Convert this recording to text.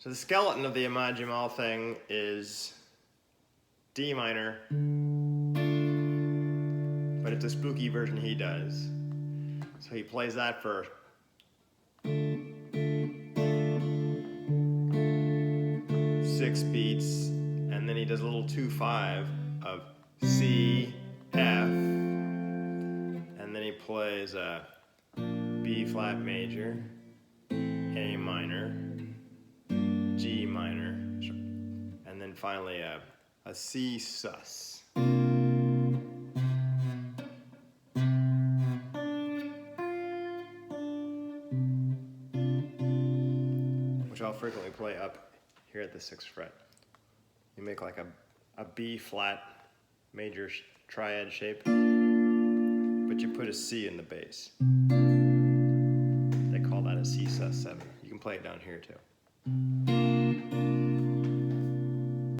So the skeleton of the Ahmad Jamal thing is D minor, but it's a spooky version he does. So he plays that for six beats, and then he does a little 2/5 of C, F, and then he plays a B flat major, A minor, G minor, and then finally a C sus. Which I'll frequently play up here at the 6th fret. You make like a B flat major triad shape, but you put a C in the bass. They call that a C sus 7. You can play it down here too.